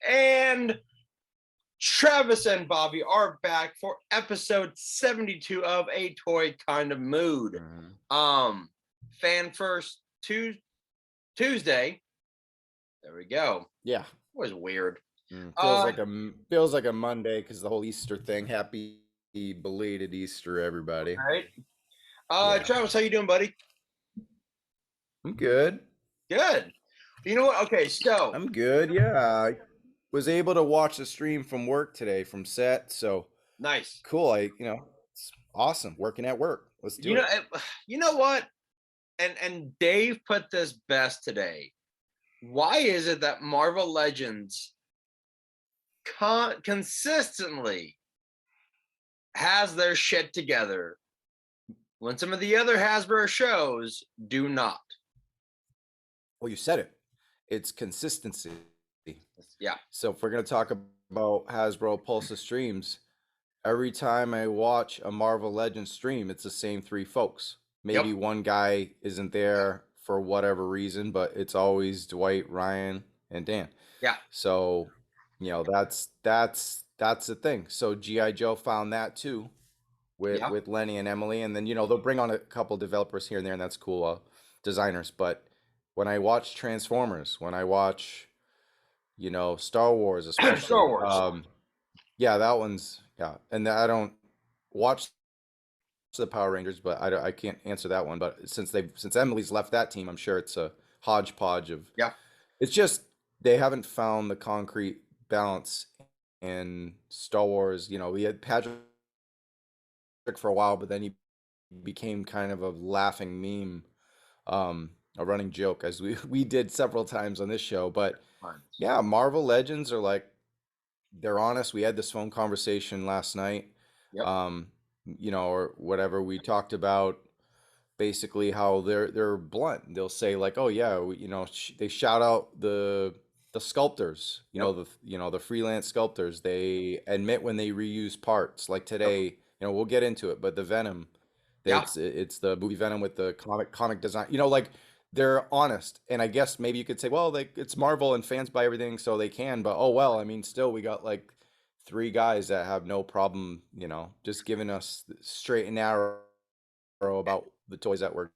And Travis and Bobby are back for episode 72 of A Toy Kind of Mood. Fan first Tuesday. There we go. Yeah. It was weird. Feels like a Monday because the whole Easter thing. Happy belated Easter, everybody. All right. Travis, how you doing, buddy? I'm good. Good. You know what? Okay, so I'm good. Yeah, I was able to watch the stream from work today from set. So nice. Cool. It's awesome working at work. Let's do it. You know what? And Dave put this best today. Why is it that Marvel Legends consistently has their shit together when some of the other Hasbro shows do not? Well, you said it. It's consistency. Yeah. So if we're going to talk about Hasbro Pulse of streams, every time I watch a Marvel Legends stream, it's the same three folks. Maybe one guy isn't there for whatever reason, but it's always Dwight, Ryan, and Dan. Yeah. So, that's the thing. So G.I. Joe found that too with Lenny and Emily. And then, they'll bring on a couple developers here and there, and that's cool, designers. But when I watch Transformers, when I watch, Star Wars, especially. Star Wars. That one's, And I don't watch the Power Rangers, but I can't answer that one. But since Emily's left that team, I'm sure it's a hodgepodge of. Yeah. It's just they haven't found the concrete balance in Star Wars. We had Patrick for a while, but then he became kind of a laughing meme, a running joke, as we did several times on this show. But yeah, Marvel Legends are like, they're honest. We had this phone conversation last night. Yep. Or whatever, we talked about basically how they're blunt. They'll say like, oh yeah, they shout out the sculptors, the freelance sculptors. They admit when they reuse parts. Like today, we'll get into it, but the Venom, it's the movie Venom with the comic design. Like they're honest. And I guess maybe you could say, well, it's Marvel and fans buy everything, so they can. But oh well, I mean, still we got like 3 guys that have no problem, just giving us straight and narrow about the toys that we're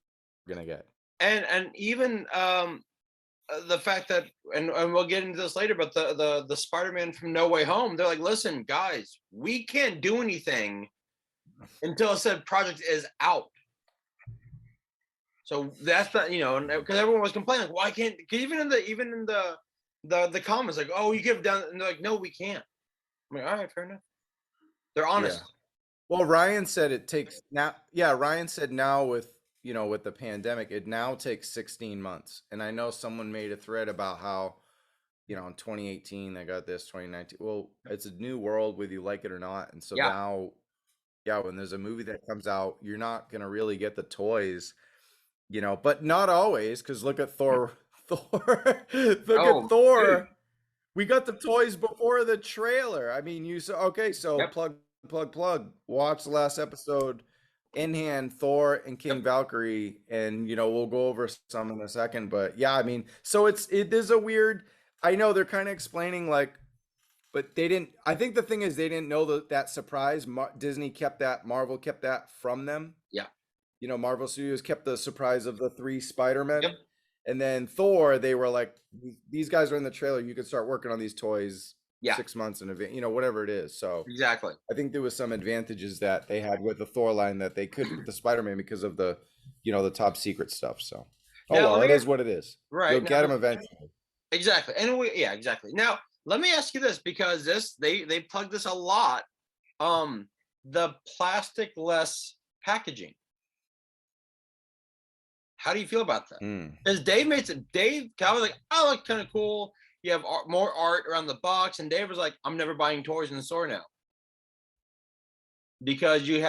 gonna get. And even the fact that, and we'll get into this later, but the Spider-Man from No Way Home, they're like, listen, guys, we can't do anything until a said project is out. So that's not, because everyone was complaining, like, why can't? Cause even in the comments, like, oh, you could have done, and they're like, no, we can't. I'm like, all right, fair enough. They're honest. Yeah. Well, Ryan said it takes now. Yeah, Ryan said now with the pandemic, it now takes 16 months. And I know someone made a thread about how, in 2018 they got this, 2019. Well, it's a new world, whether you like it or not. And so now, when there's a movie that comes out, you're not gonna really get the toys, but not always, because look at Thor. Look at Thor. Dude. We got the toys before the trailer. I mean, you saw. Okay, so plug. Watch the last episode in hand, Thor and King Valkyrie, and we'll go over some in a second. But yeah, I mean, so it is a weird. I know they're kind of explaining like, but they didn't. I think the thing is they didn't know that surprise. Disney kept that. Marvel kept that from them. Yeah. Marvel Studios kept the surprise of the 3 Spider-Men. Yep. And then Thor, they were like, these guys are in the trailer. You can start working on these toys 6 months in advance, whatever it is. So exactly. I think there was some advantages that they had with the Thor line that they couldn't with the Spider-Man because of the, the top secret stuff. So, it is what it is. Right. You'll get them eventually. Exactly. And exactly. Now, let me ask you this, because they plug this a lot. The plastic-less packaging. How do you feel about that? Because Dave kind of like, oh, look, kind of cool. You have more art around the box, and Dave was like, I'm never buying toys in the store now, because you'll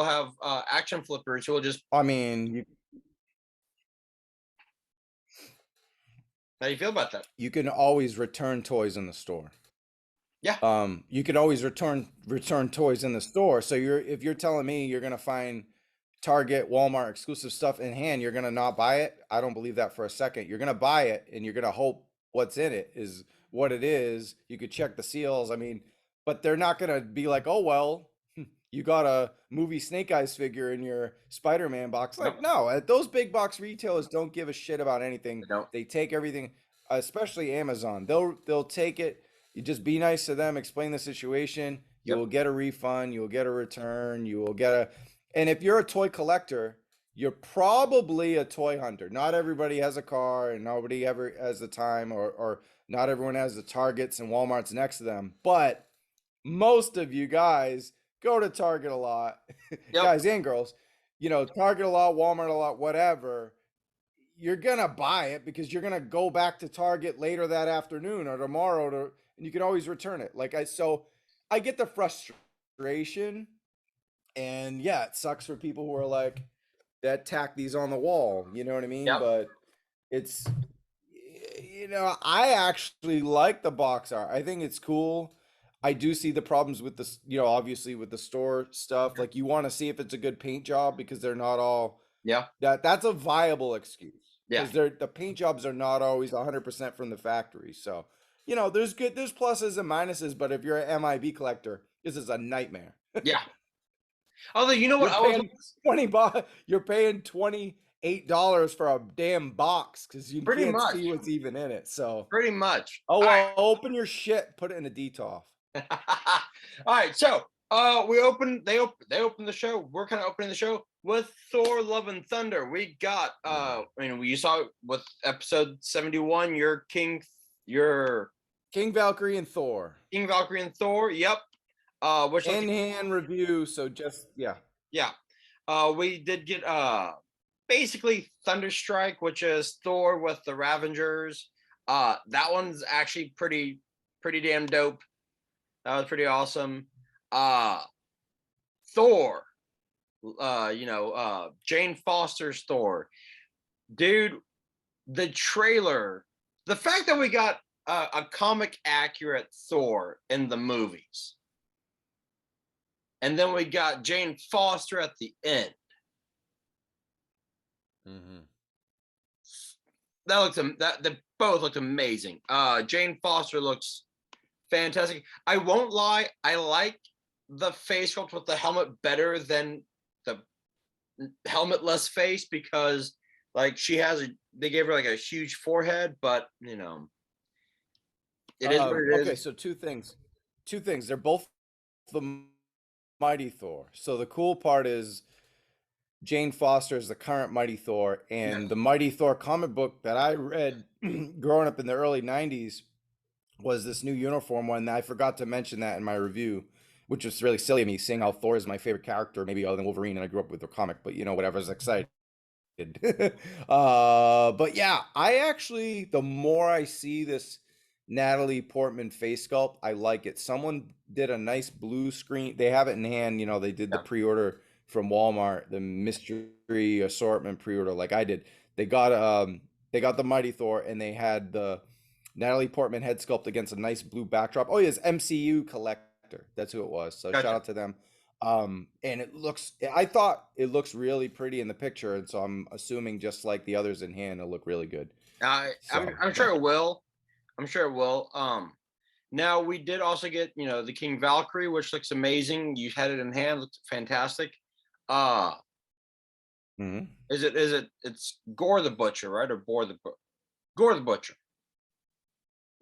have action flippers who will just. I mean, how do you feel about that? You can always return toys in the store. Yeah. You can always return toys in the store. So if you're telling me you're gonna find Target, Walmart exclusive stuff in hand, you're gonna not buy it. I don't believe that for a second. You're gonna buy it and you're gonna hope what's in it is what it is. You could check the seals. I mean, but they're not gonna be like, oh well, you got a movie Snake Eyes figure in your Spider-Man box. Like, Nope. no, those big box retailers don't give a shit about anything. They don't. They take everything, especially Amazon. They'll take it. You just be nice to them, explain the situation. You Yep. will get a refund, you will get a return, you will get a, and if you're a toy collector, you're probably a toy hunter. Not everybody has a car and nobody ever has the time, or not everyone has the Targets and Walmarts next to them. But most of you guys go to Target a lot, Yep. guys and girls, Target a lot, Walmart a lot, whatever. You're gonna buy it because you're gonna go back to Target later that afternoon or tomorrow and you can always return it. So I get the frustration, and yeah, it sucks for people who are like that tack these on the wall, you know what I mean? Yep. But it's I actually like the box art. I think it's cool. I do see the problems with this, obviously with the store stuff. Like you want to see if it's a good paint job because they're not all Yeah. that's a viable excuse Yeah. because the paint jobs are not always 100% from the factory. So, there's pluses and minuses, but if you're an MIB collector, this is a nightmare. Yeah. Although, you know what? You're paying $20. You're paying $28 for a damn box because you Pretty can't much. see what's even in it. So, Pretty much. oh well, open your shit, put it in a DTOF. All right. So, they opened the show. We're kind of opening the show with Thor: Love and Thunder. We got you saw with episode 71, your King Valkyrie and Thor. King Valkyrie and Thor. Yep. Which in-hand review. So just yeah. We did get basically Thunderstrike, which is Thor with the Ravengers. That one's actually pretty damn dope. That was pretty awesome. Thor, Jane Foster's Thor. Dude, the trailer, the fact that we got a comic accurate Thor in the movies, and then we got Jane Foster at the end. Mm-hmm. They both looked amazing. Jane Foster looks fantastic. I won't lie, I like the face sculpt with the helmet better than the helmetless face because like they gave her like a huge forehead, but it is what it is. Okay, so two things. They're both the Mighty Thor. So the cool part is Jane Foster is the current Mighty Thor, and the Mighty Thor comic book that I read growing up in the early 90s was this new uniform one. I forgot to mention that in my review, which was really silly of me, seeing how Thor is my favorite character, maybe other than Wolverine, and I grew up with the comic, but whatever, I was excited. But yeah, I actually, the more I see this Natalie Portman face sculpt, I like it. Someone did a nice blue screen. They have it in hand. They did the pre-order from Walmart, the mystery assortment pre-order, like I did. They got the Mighty Thor, and they had the Natalie Portman head sculpt against a nice blue backdrop. Oh, yes, MCU collector. That's who it was. So shout out to them. And I thought it looks really pretty in the picture, and so I'm assuming just like the others in hand, it'll look really good. I'm sure it will. Now we did also get the King Valkyrie, which looks amazing. You had it in hand, looks fantastic. It's Gore the Butcher, right? Or Gore the Butcher.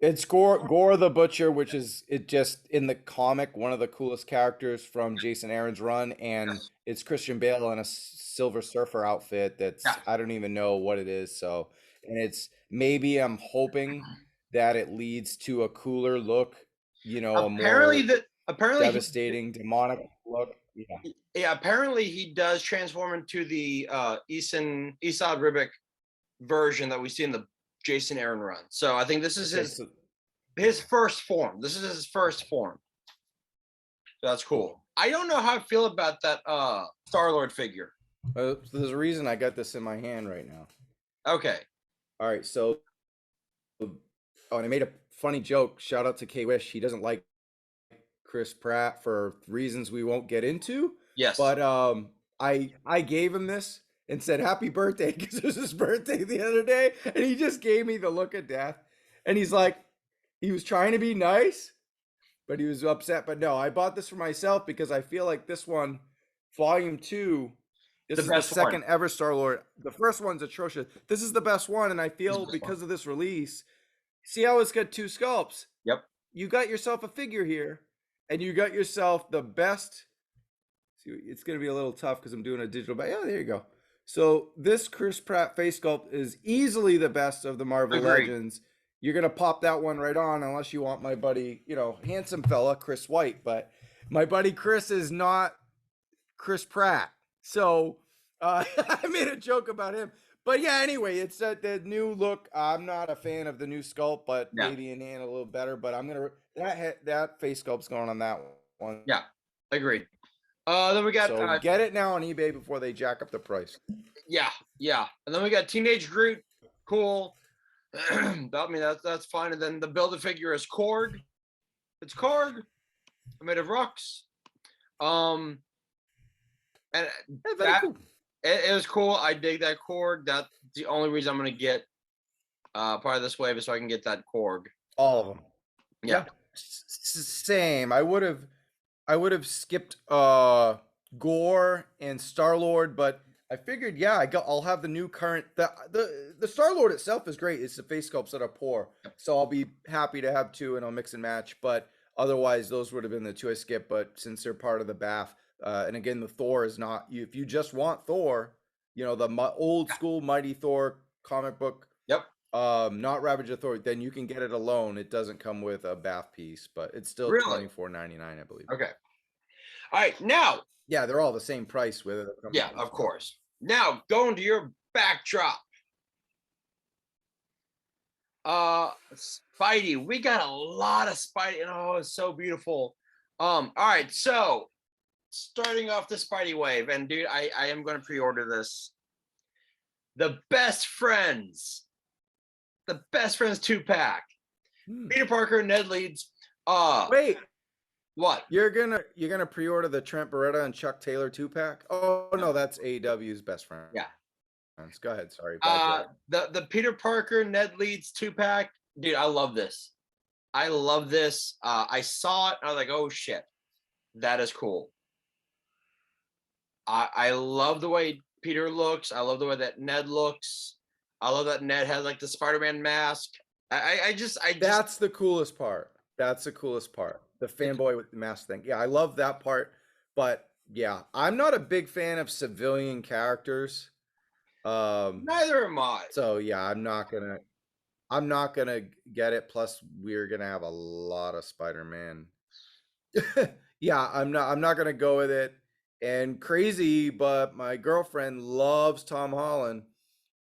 It's Gore the Butcher, which is just in the comic one of the coolest characters from Jason Aaron's run, and it's Christian Bale in a Silver Surfer outfit that's I don't even know what it is. So, and I'm hoping that it leads to a cooler look, apparently devastating demonic look. Yeah, apparently he does transform into the Esad Ribic version that we see in the Jason Aaron run. So I think this is his first form. This is his first form. So that's cool. I don't know how I feel about that Star-Lord figure. There's a reason I got this in my hand right now. Okay. All right. So, and I made a funny joke. Shout out to K-Wish. He doesn't like Chris Pratt for reasons we won't get into. Yes. But I gave him this and said happy birthday because it was his birthday the other day, and he just gave me the look of death, and he's like, he was trying to be nice, but he was upset. But no, I bought this for myself because I feel like this one, Volume 2, The this is the best one. second ever Star-Lord. The first one's atrocious. This is the best one, and I This is feel the best one. because of this release, see how it's got two sculpts? Yep. You got yourself a figure here, and you got yourself the best. See, it's going to be a little tough because I'm doing a digital. But yeah, there you go. So this Chris Pratt face sculpt is easily the best of the Marvel Agreed. Legends. You're gonna pop that one right on, unless you want my buddy, handsome fella, Chris White. But my buddy Chris is not Chris Pratt. So I made a joke about him. But yeah, anyway, it's the new look. I'm not a fan of the new sculpt, but Yeah. maybe in hand a little better. But I'm gonna that face sculpt's going on that one. Yeah. Agreed. Then we got So get it now on eBay before they jack up the price. yeah, and then we got Teenage Groot. Cool. I mean that's fine. And then the Build-A-Figure is Korg. It's Korg, made of rocks. And Very cool. It was cool. I dig that Korg. That's the only reason I'm gonna get part of this wave is so I can get that Korg. All of them. Yeah. Same. I would have skipped Gore and Star-Lord, but I figured, I'll have the new current. The Star-Lord itself is great. It's the face sculpts that are poor, so I'll be happy to have two, and I'll mix and match. But otherwise, those would have been the two I skipped. But since they're part of the BAF, and again, the Thor is not. If you just want Thor, the old school Mighty Thor comic book. Yep. Not Ravage of Thor, then you can get it alone. It doesn't come with a BAF piece, but it's still Really? $24.99, I believe. Okay. All right, now. Yeah, they're all the same price with it. Yeah, of course. Now going to your backdrop. Spidey. We got a lot of Spidey. Oh, it's so beautiful. All right, so starting off the Spidey wave, and dude, I am going to pre-order this. The Best Friends. The Best Friends 2-pack. Peter Parker, Ned Leeds. Wait. What? You're gonna pre-order the Trent Beretta and Chuck Taylor 2-pack? Oh no, that's AEW's Best Friend. Yeah. Go ahead. Sorry. The Peter Parker, Ned Leeds 2-pack. Dude, I love this. I love this. I saw it. And I was like, oh shit, that is cool. I love the way Peter looks. I love the way that Ned looks. I love that Ned has like the Spider-Man mask. That's the coolest part. That's the coolest part. The fanboy with the mask thing. Yeah, I love that part. But yeah, I'm not a big fan of civilian characters. Neither am I. So yeah, I'm not gonna get it. Plus, we're gonna have a lot of Spider-Man. Yeah, I'm not gonna go with it. And crazy, but my girlfriend loves Tom Holland,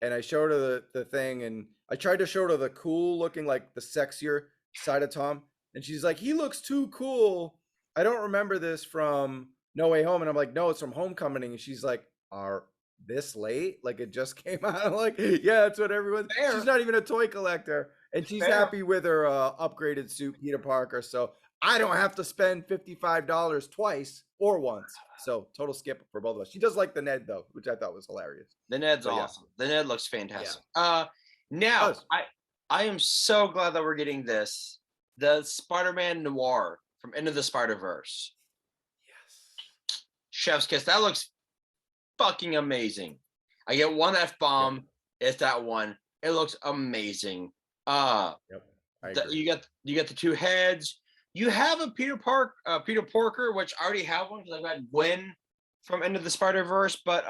and I showed her the thing, and I tried to show her the cool looking, like the sexier side of Tom, and she's like, he looks too cool. I don't remember this from No Way Home, and I'm like, no, it's from Homecoming. And she's like, are this late? Like it just came out. I'm like, yeah, that's what everyone. Fair. She's not even a toy collector, and she's happy with her upgraded suit, Peter Parker. So I don't have to spend $55 twice or once. So total skip for both of us. She does like the Ned though, which I thought was hilarious. The Ned's awesome. Yeah. The Ned looks fantastic. Yeah. Now I am so glad that we're getting this. The Spider-Man Noir from Into the Spider-Verse. Yes. Chef's kiss. That looks fucking amazing. I get one F-bomb. Yep. It's that one. It looks amazing. Yep. You get the two heads. You have a Peter Porker, which I already have one because I've got Gwen from Into the Spider-Verse, but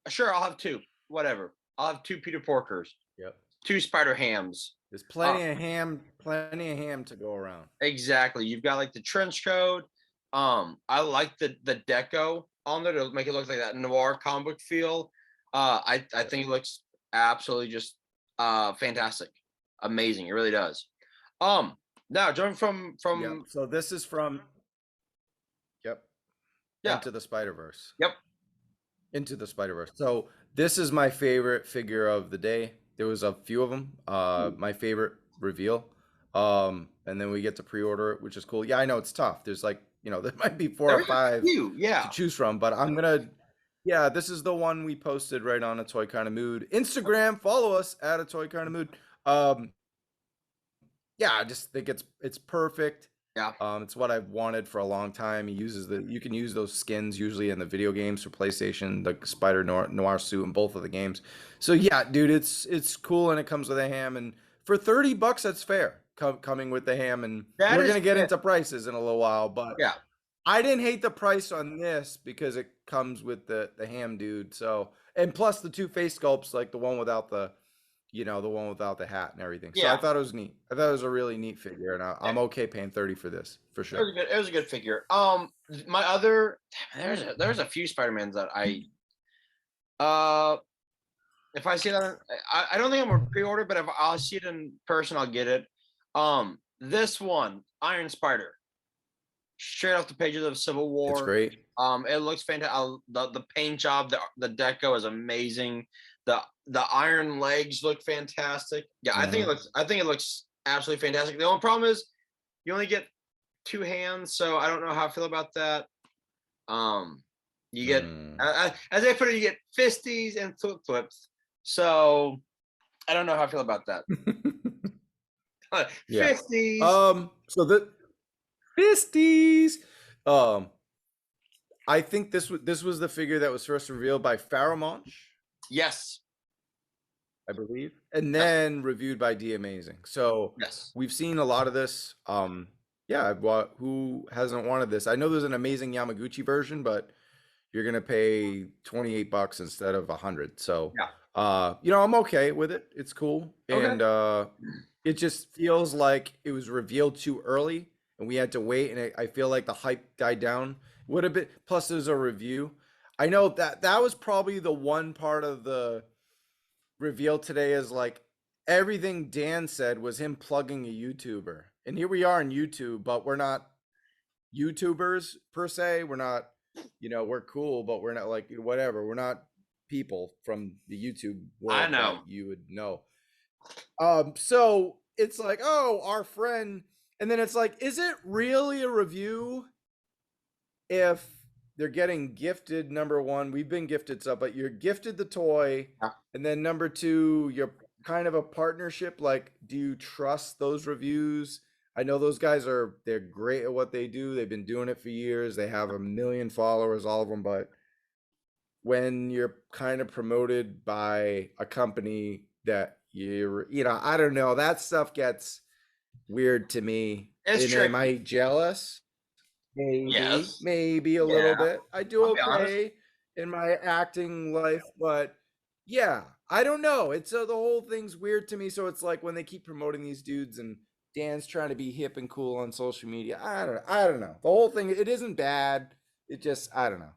sure, I'll have two. Whatever. I'll have two Peter Porkers. Yep. Two Spider-Hams. There's plenty of ham to go around. Exactly. You've got like the trench coat. I like the deco on there to make it look like that noir comic book feel. I think it looks absolutely just fantastic. Amazing. It really does. Now jumping from yep. So this is from Into the Spider-Verse. Yep. Into the Spider-Verse. So this is my favorite figure of the day. There was a few of them. My favorite reveal. And then we get to pre-order it, which is cool. Yeah, I know it's tough. There's like there might be 4 or 5 yeah, to choose from, but I'm gonna. Yeah, this is the one we posted right on A Toy Kind of Mood Instagram. Follow us at A Toy Kind of Mood. Yeah, I just think it's perfect. yeah. It's what I've wanted for a long time. You can use those skins usually in the video games for PlayStation, the Spider-Noir suit in both of the games. So yeah, dude, it's cool, and it comes with a ham, and for $30 that's fair. Coming with the ham, and That we're is gonna get fair. into prices in a little while, but Yeah. I didn't hate the price on this because it comes with the ham, dude. So, and plus the 2 face sculpts, like the one without the hat and everything. So I Yeah. thought it was neat. I thought it was a really neat figure, and I'm okay paying 30 for this for It was sure. a good. It was a good figure. My other there's a few Spider-Mans that if I see that, I don't think I'm gonna pre-order, but if I'll see it in person, I'll get it. This one, Iron Spider, straight off the pages of Civil War. It's great. It looks fantastic. The paint job, the deco is amazing. The iron legs look fantastic. Yeah, I think it looks absolutely fantastic. The only problem is you only get 2 hands, so I don't know how I feel about that. You get as I put it, you get fisties and flip flips. So I don't know how I feel about that. Yeah. Fisties. So the fisties. I think this was the figure that was first revealed by Faramonch, Yes. I believe, and then reviewed by D Amazing. So Yes. we've seen a lot of this. Yeah, who hasn't wanted this? I know there's an amazing Yamaguchi version, but you're gonna pay $28 instead of 100. So Yeah. I'm okay with it. It's cool, Okay. and it just feels like it was revealed too early, and we had to wait. And I feel like the hype died down. Would have been. Plus, there's a review. I know that was probably the one part of the reveal today is like everything Dan said was him plugging a YouTuber. And here we are on YouTube, but we're not YouTubers per se. We're not, we're cool, but we're not like whatever. We're not people from the YouTube world I know. that you would know. So it's like, oh, our friend, and then it's like, is it really a review if they're getting gifted? Number one, we've been gifted stuff, but you're gifted the toy, and then number two, you're kind of a partnership. Like, do you trust those reviews? I know those guys they're great at what they do. They've been doing it for years. They have 1 million followers, all of them. But when you're kind of promoted by a company that I don't know, that stuff gets weird to me. Am I jealous? Maybe, Yes. maybe a little bit. I do okay in my acting life, but yeah, I don't know. It's the whole thing's weird to me. So it's like when they keep promoting these dudes and Dan's trying to be hip and cool on social media. I don't know. The whole thing, it isn't bad. It just, I don't know.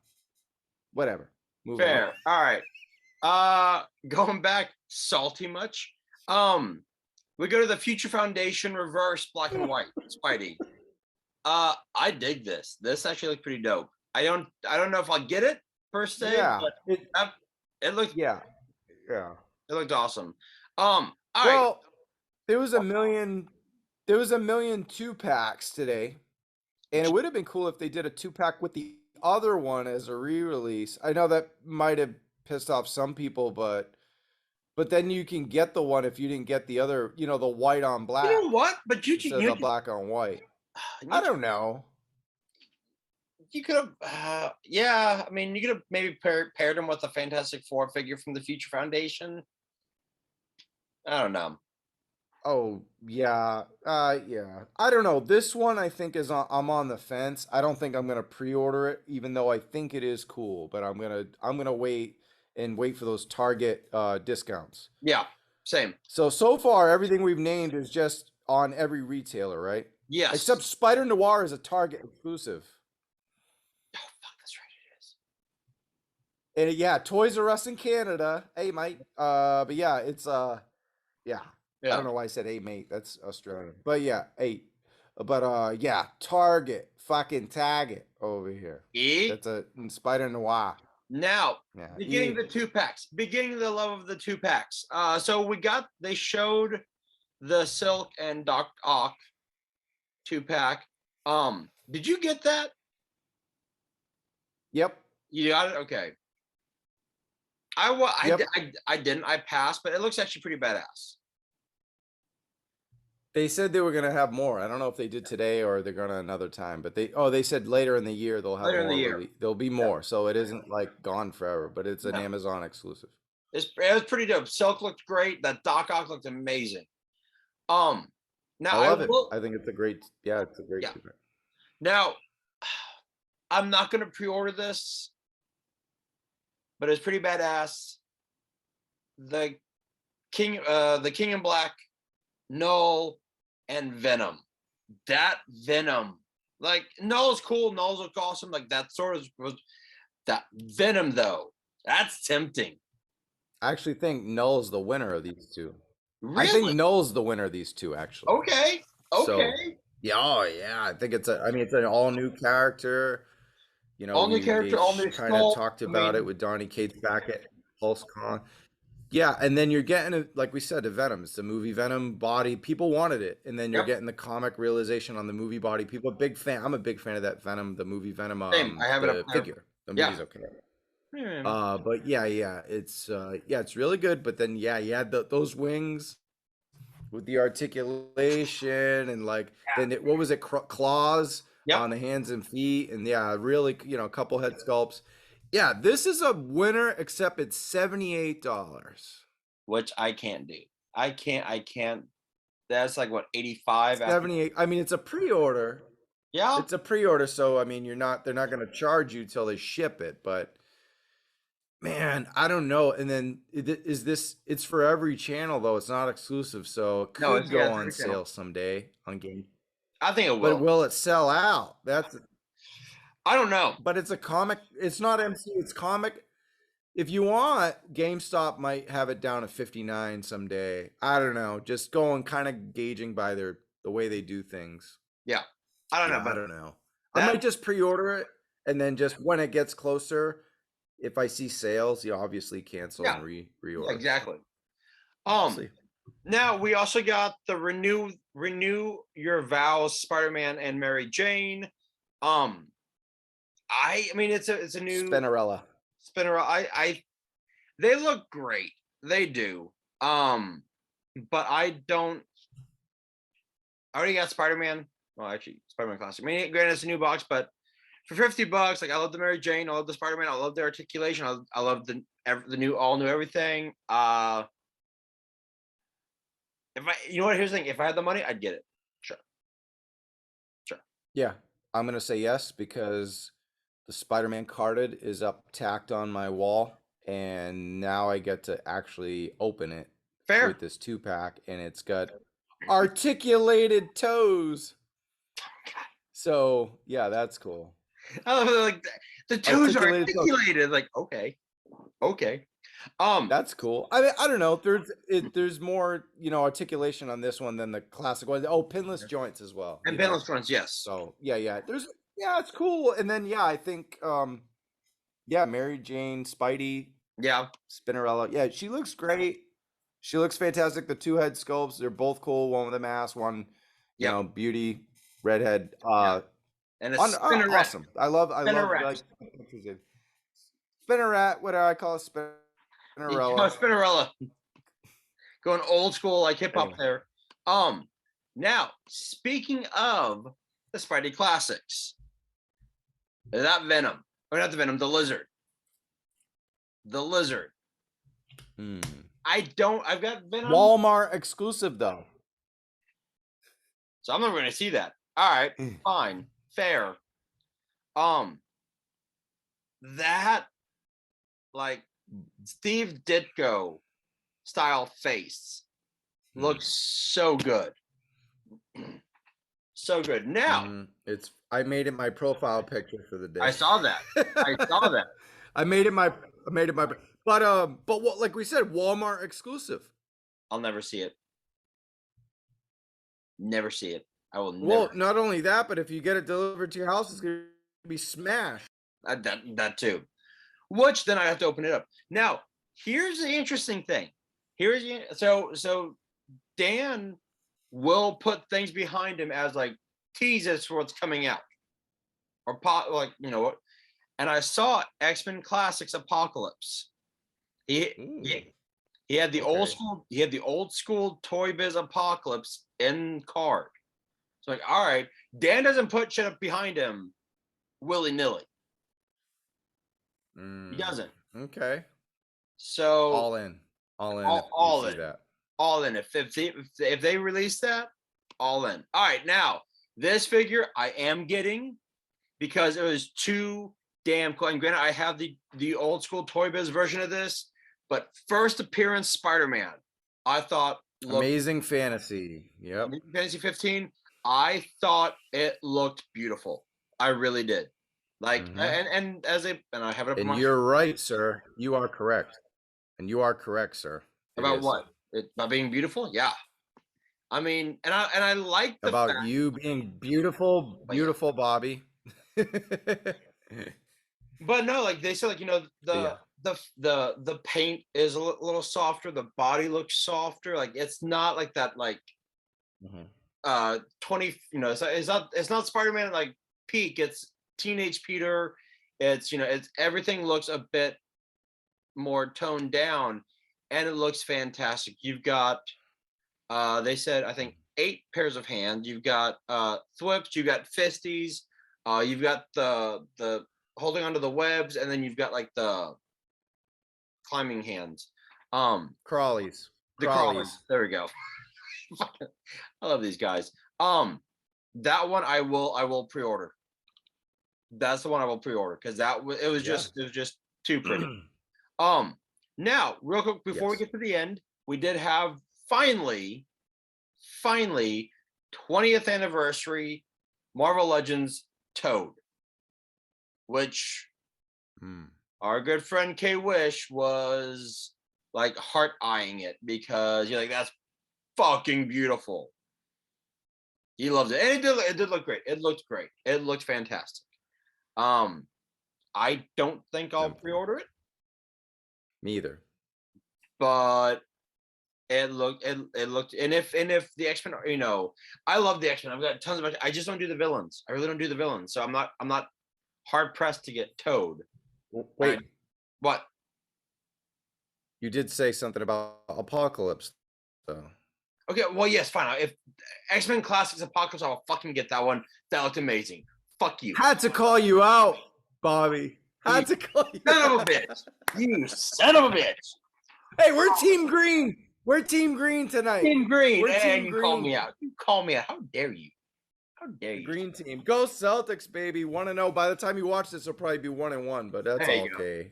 Whatever. Move Fair. on. All right. Going back, salty much? We go to the Future Foundation reverse black and white Spidey. I dig this. This actually looks pretty dope. I don't know if I'll get it per se, but it looked yeah. It looked awesome. Well, there was a million 2-packs today. And it would have been cool if they did a 2-pack with the other one as a re-release. I know that might have pissed off some people, but then you can get the one if you didn't get the other, the white on black. You know what? But the black on white. I don't know. You could have, yeah. I mean, you could have maybe paired them with a Fantastic Four figure from the Future Foundation. I don't know. Oh yeah, yeah. I don't know. This one I think I'm on the fence. I don't think I'm gonna pre-order it, even though I think it is cool. But I'm gonna wait for those Target discounts. Yeah, same. So far everything we've named is just on every retailer, right? Yes. Except Spider Noir is a Target exclusive. Oh fuck, that's right, it is. And yeah, Toys R Us in Canada. Hey, mate. But yeah, it's yeah. I don't know why I said hey, mate. That's Australian. But yeah, hey. But yeah, Target, fucking Target over here. That's a Spider Noir. Now, beginning the 2-packs, beginning the love of the 2-packs. So they showed the Silk and Doc Ock 2-pack. Did you get that? Yep. You got it? Okay. Yep. I didn't. I passed, but it looks actually pretty badass. They said they were going to have more. I don't know if they did today or they're going to another time, but they said later in the year they'll have Later in more. the year. There'll be more. So it isn't like gone forever, but it's an No. Amazon exclusive. It was pretty dope. Silk looked great. That Doc Ock looked amazing. Now I love it. I think it's a great, it's a great. Yeah. Now, I'm not going to pre-order this, but it's pretty badass. The King in Black, Null, and Venom. That Venom, like Null's cool. Null's look awesome. Like that sort of was that Venom though. That's tempting. I actually think Null's the winner of these two. Really? I think Null's the winner of these two, actually. Okay. So, yeah. I think it's an all new character. You know, all new character, all new kind of talked about it with Donny Cates back at PulseCon. Yeah, and then you're getting like we said, the Venom. It's the movie Venom body. People wanted it, and then you're getting the comic realization on the movie body. People, big fan. I'm a big fan of that Venom, the movie Venom. Same. I have it up there. Figure. The movie's okay. But it's really good. But then those wings with the articulation and like then what was it, claws on the hands and feet, and really a couple head sculpts. Yeah, this is a winner, except it's $78, which I can't do. I can't. That's like what, 85? 78. I mean, it's a pre-order. Yeah, it's a pre-order, so I mean, they're not going to charge you till they ship it. But man, I don't know. And then it's for every channel though. It's not exclusive, so it could go on sale someday on game. I think it will. But will it sell out? I don't know. But it's a comic. It's not MC. It's comic. If you want, GameStop might have it down to 59 someday. I don't know. Just going kind of gauging by the way they do things. Yeah. I don't know. I don't know. I might just pre-order it, and then just when it gets closer, if I see sales, obviously cancel and reorder. Exactly. Now we also got the renew your vows, Spider-Man and Mary Jane. I mean, it's a new Spinnerella. They look great. They do. But I already got Spider-Man. Well, actually, Spider-Man Classic. I mean, granted, it's a new box, but for $50, like I love the Mary Jane, I love the Spider-Man, I love the articulation, I love the new all new everything. If here's the thing. If I had the money, I'd get it. Sure. Yeah, I'm gonna say yes because the Spider-Man carded is up tacked on my wall, and now I get to actually open it with this 2-pack, and it's got articulated toes. So yeah, that's cool. Like the toes are articulated. Like okay. That's cool. I mean, I don't know. There's more articulation on this one than the classic one. Oh, pinless joints as well. And pinless joints, yes. So yeah. It's cool. And then I think Mary Jane, Spidey, Spinnerella. Yeah, she looks great. She looks fantastic. The 2 head sculpts, they're both cool. One with a mask, one beauty, redhead. And it's awesome. I love like Spinnerrat. What do I call it? Spinnerella. Going old school like hip hop there. Now speaking of the Spidey classics, that Venom, or not the Venom, the Lizard. I've got Venom. Walmart exclusive though, so I'm never going to see that. All right, fine, fair. That like Steve Ditko style face looks so good. So good. Now I made it my profile picture for the day. I saw that. I made it my but what, like we said, Walmart exclusive. I'll never see it. Never see it. I will never. Well, not only that, but if you get it delivered to your house, it's gonna be smashed. That too. Which then I have to open it up. Now, here's the interesting thing. So Dan will put things behind him as like teases for what's coming out, or and I saw X-Men Classics Apocalypse. He had the old school. He had the old school Toy Biz Apocalypse in card. So like, all right, Dan doesn't put shit up behind him willy nilly. He doesn't. Okay. So all in. All in. That. All in. If they release that, all in. All right, now this figure I am getting because it was too damn cool. And granted, I have the old school Toy Biz version of this, but first appearance Spider-Man, I thought Amazing Fantasy. Yep. Fantasy 15. I thought it looked beautiful. I really did. Like and I have it up. And you're right, sir. You are correct. And you are correct, sir. About what? About being beautiful? Yeah. I mean, and I like the about you being beautiful, Bobby. But no, like they said, like the paint is a little softer. The body looks softer. Like it's not like that. Like 20. It's not Spider-Man like peak. It's teenage Peter. It's it's everything looks a bit more toned down, and it looks fantastic. You've got they said I think 8 pairs of hands. You've got thwips. You've got fisties. You've got the holding onto the webs, and then you've got like the climbing hands. Crawlies. The crawlies. There we go. I love these guys. That one I will pre-order. That's the one I will pre-order because it was just too pretty. Now real quick before we get to the end, we did have finally 20th anniversary Marvel Legends Toad, which our good friend K Wish was like heart eyeing it because you're like, that's fucking beautiful. He loves it. And it did look great. It looked great. It looked fantastic. I don't think I'll pre-order it. Me either. But it looked and if the X-Men, I love the X-Men. I've got tons of I just don't do the villains. I really don't do the villains. So I'm not hard pressed to get Toad. Wait. What? You did say something about Apocalypse, though. Okay, well, yes, fine. If X-Men Classics Apocalypse, I'll fucking get that one. That looked amazing. Fuck you. Had to call you out, Bobby. Had to call you son of a bitch. You son of a bitch. Hey, we're Team Green. We're Team Green tonight. Team Green. We're and you call me out. You call me out. How dare you? How dare you? Green team. Go Celtics, baby. 1-0. By the time you watch this, it'll probably be 1-1, but that's okay.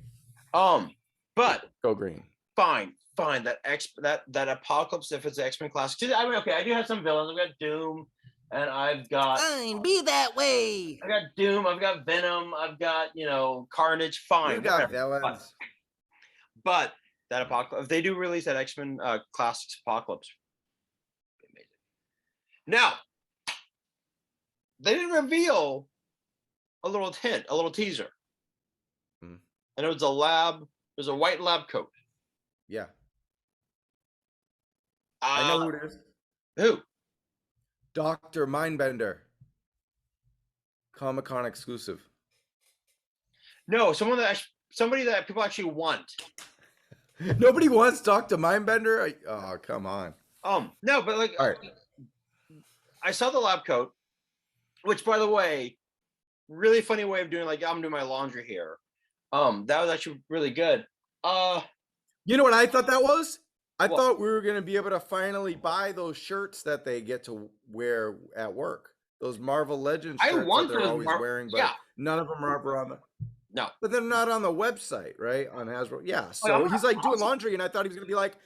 But go Green. Fine. That Apocalypse, if it's X-Men Classics. I mean, okay, I do have some villains. I've got Doom, and I've got Fine, be that way. I've got Doom, I've got Venom, I've got Carnage. Fine. You got villains. But that Apocalypse, if they do release that X-Men Classics Apocalypse, amazing. Now, they didn't reveal a little hint, a little teaser. And it was there's a white lab coat. Yeah. I know who it is. Who? Dr. Mindbender. Comic-Con exclusive. No, somebody that people actually want. Nobody wants Dr. Mindbender? Oh, come on. No, but like, all right. I saw the lab coat, which, by the way, really funny way of doing, like, I'm doing my laundry here. That was actually really good. You know what I thought that was? I thought we were going to be able to finally buy those shirts that they get to wear at work. Those Marvel Legends shirts that they're always wearing, but none of them are ever on the... No. But they're not on the website, right? On Hasbro. Yeah, so he's like doing laundry, and I thought he was going to be like...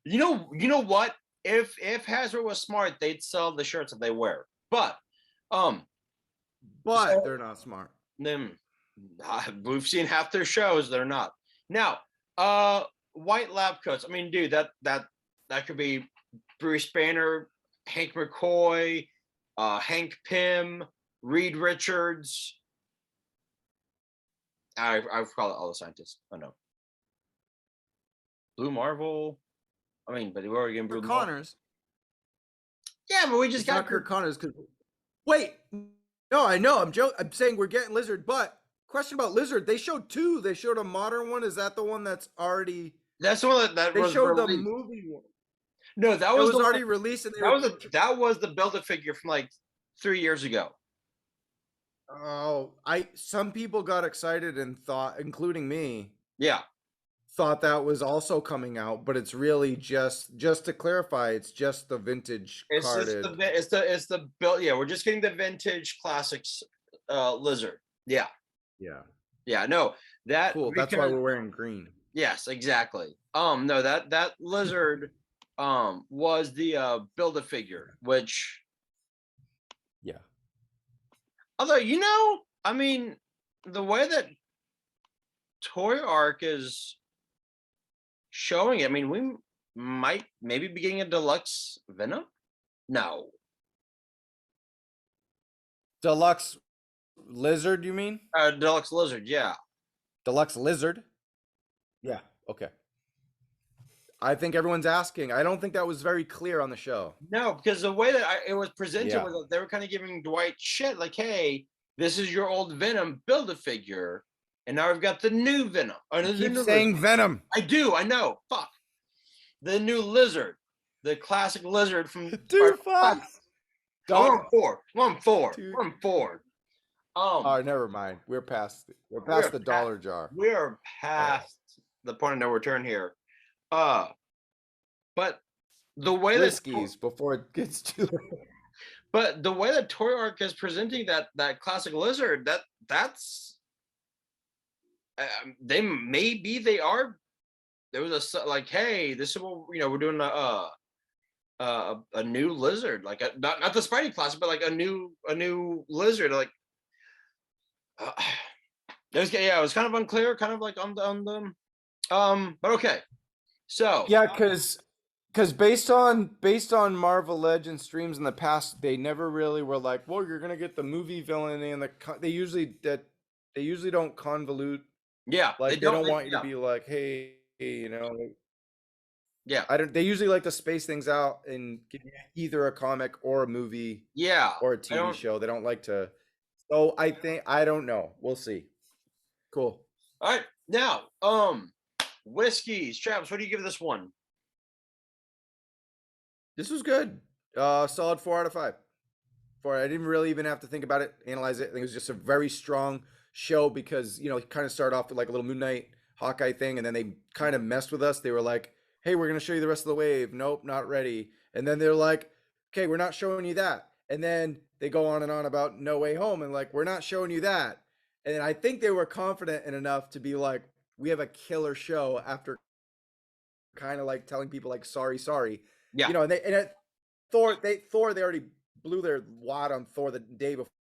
You know what? If Hasbro was smart, they'd sell the shirts that they wear. But they're not smart. We've seen half their shows. They're not. Now, white lab coats. I mean, dude, that could be Bruce Banner, Hank McCoy, Hank Pym, Reed Richards. I forgot all the scientists. I know. Blue Marvel. I mean, but we were getting Blue Connors. Yeah, but we just got Kirk Connors. Wait, No, I know. I'm saying we're getting Lizard, but question about Lizard. They showed two. They showed a modern one. Is that the one that's already? That's the one that They was showed the released. movie one. No, that It was was the already one, released, and they were. that was the Build-A-Figure from like 3 years ago. Oh, some people got excited and thought, including me, Yeah. thought that was also coming out, but it's really just to clarify, it's just the vintage It's just carded. it's the build. Yeah, we're just getting the vintage classics Lizard. Yeah. Yeah, No, that cool. That's why we're wearing green. Yes, exactly. No, that Lizard was the Build-A-Figure, which, Yeah. although I mean, the way that Toy Arc is showing it, I mean, we might maybe be getting a deluxe Venom. No, Deluxe Lizard, you mean? deluxe Lizard. Yeah. Deluxe Lizard? Yeah, okay. I think everyone's asking. I don't think that was very clear on the show. No, because the way that it was presented Yeah. was that they were kind of giving Dwight shit, like, "Hey, this is your old Venom Build-A-Figure, and now we've got the new Venom." Keep saying Venom. I do. I know. Fuck. The new Lizard, the classic Lizard from Dude, fuck. I'm on four. Dude. I'm on four. Oh, never mind. We're past the dollar jar. We are past the point of no return here. But the way Whiskies before it gets too late. But the way that Toy Arc is presenting that classic Lizard, that's they are. There was a like, hey, this is what we're doing a new Lizard, like not the Spidey classic, but like a new Lizard, like. It was kind of unclear, kind of like on the but okay. So yeah, because based on Marvel Legends streams in the past, they never really were like, well, you're gonna get the movie villain, and they usually don't convolute. Yeah, like they don't want you to be like, hey, Yeah, they usually like to space things out and give you either a comic or a movie. Yeah, or a TV show. They don't like to. So I don't know. We'll see. Cool. All right, now whiskeys. Travis, what do you give this one? This was good. Solid 4 out of 5. I didn't really even have to think about it, analyze it. I think it was just a very strong show because it kind of started off with like a little Moon Knight, Hawkeye thing, and then they kind of messed with us. They were like, "Hey, we're gonna show you the rest of the wave." Nope, not ready. And then they're like, "Okay, we're not showing you that." And then they go on and on about No Way Home, and like, we're not showing you that. And I think they were confident enough to be like, we have a killer show after kind of like telling people like, sorry. Yeah. Thor, they already blew their wad on Thor the day before.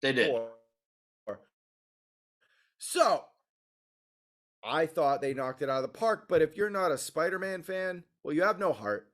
They did. So I thought they knocked it out of the park. But if you're not a Spider-Man fan, well, you have no heart.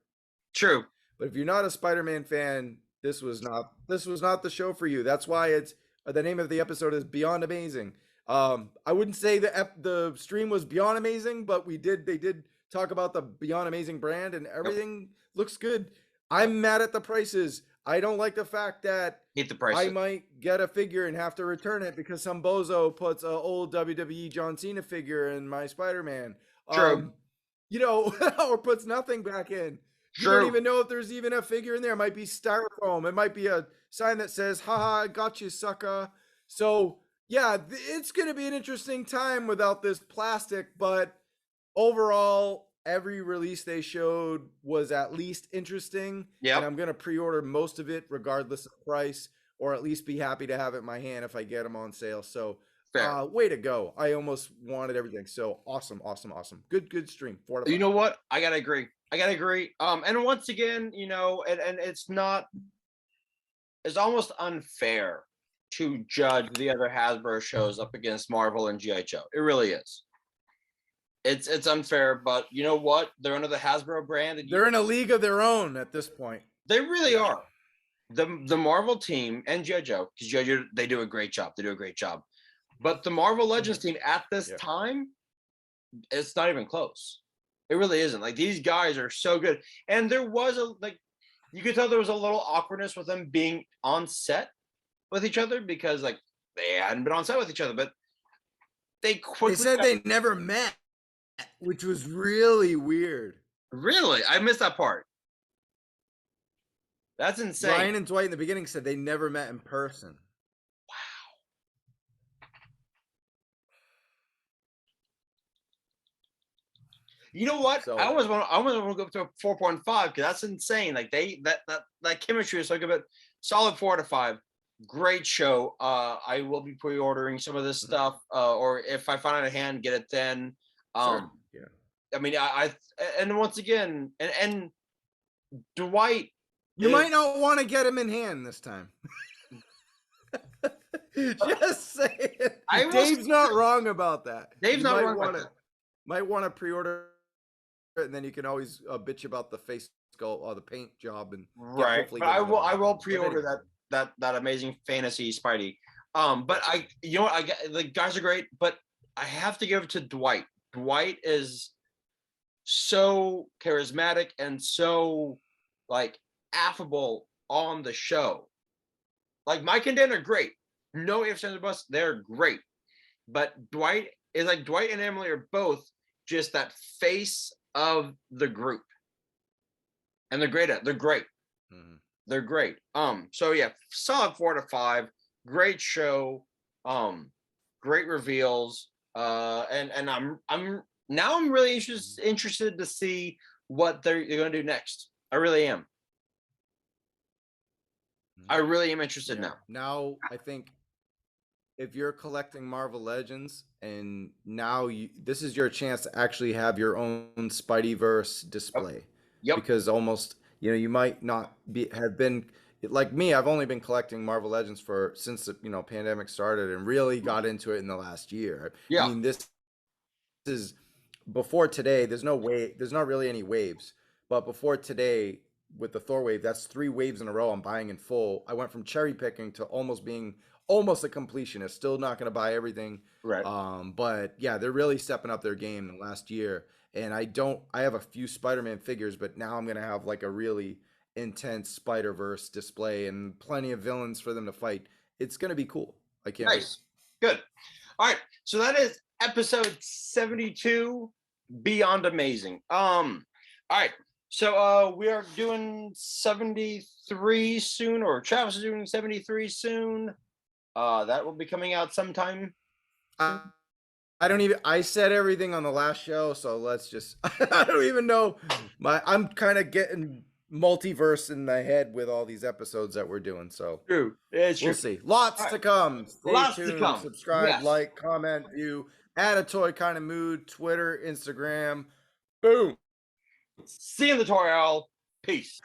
True. But if you're not a Spider-Man fan, this was not the show for you. That's why it's the name of the episode is Beyond Amazing. I wouldn't say the stream was beyond amazing, but they did talk about the Beyond Amazing brand, and everything looks good. I'm mad at the prices. I don't like the fact that hate the prices. I might get a figure and have to return it because some bozo puts an old WWE John Cena figure in my Spider-Man. True. Or puts nothing back in. True. You don't even know if there's even a figure in there. It might be styrofoam. It might be a sign that says, haha, I got you, sucker. So, yeah, it's going to be an interesting time without this plastic, but overall, every release they showed was at least interesting. Yeah. And I'm going to pre-order most of it regardless of price, or at least be happy to have it in my hand if I get them on sale. So, way to go. I almost wanted everything. So, awesome. Good stream. You know what? I got to agree. And once again, and it's almost unfair to judge the other Hasbro shows up against Marvel and G.I. Joe. It really is. It's unfair, but you know what? They're under the Hasbro brand. And they're in a league of their own at this point. They really are. The Marvel team and G.I. Joe, because G.I. Joe, they do a great job. But the Marvel Legends team at this time, it's not even close. It really isn't. Like, these guys are so good. And there was you could tell there was a little awkwardness with them being on set with each other because like they hadn't been on set with each other, but they quickly said they never met, which was really weird. Really? I missed that part. That's insane. Ryan and Dwight in the beginning said they never met in person. Wow. You know what? So, I almost want to go up to a 4.5 because that's insane. Like that chemistry is so good. But solid 4 out of 5. Great show. I will be pre-ordering some of this stuff, or if I find it at hand, get it then. sure. Yeah. I mean, I and once again, and Dwight. You might not want to get him in hand this time. Just saying. Dave's not wrong about that. Dave's not wrong about that. Might want to pre-order it, and then you can always bitch about the face sculpt or the paint job, and right. But I will pre-order that amazing fantasy Spidey. But the guys are great, but I have to give it to Dwight. Dwight is so charismatic and so like affable on the show. Like Mike and Dan are great. No ifs, ands, or buts. They're great. But Dwight and Emily are both just that face of the group. And they're great at it. They're great. Mm-hmm. They're great. So yeah, solid 4 out of 5. Great show. Great reveals. And I'm really interested to see what they're gonna do next. I really am. I really am interested now. Now, I think if you're collecting Marvel Legends and now this is your chance to actually have your own Spideyverse display. Yep. Because almost, you might not have been like me. I've only been collecting Marvel Legends since the pandemic started and really got into it in the last year. Yeah. I mean, this is before today. There's not really any waves, but before today, with the Thor wave, that's 3 waves in a row I'm buying in full. I went from cherry picking to almost being almost a completionist. Still not going to buy everything. Right. But yeah, they're really stepping up their game in the last year. And I have a few Spider-Man figures, but now I'm going to have like a really intense Spider-Verse display and plenty of villains for them to fight. It's going to be cool. I can't wait. Good. All right. So that is episode 72, Beyond Amazing. All right. So we are doing 73 soon, or Travis is doing 73 soon. That will be coming out sometime. I said everything on the last show, so let's just I don't even know. I'm kind of getting multiverse in my head with all these episodes that we're doing. So true. It's true. We'll see. Lots to come. Stay tuned. To come. Subscribe, like, comment, view, add a toy kind of mood, Twitter, Instagram. Boom. See you in the tutorial. Peace.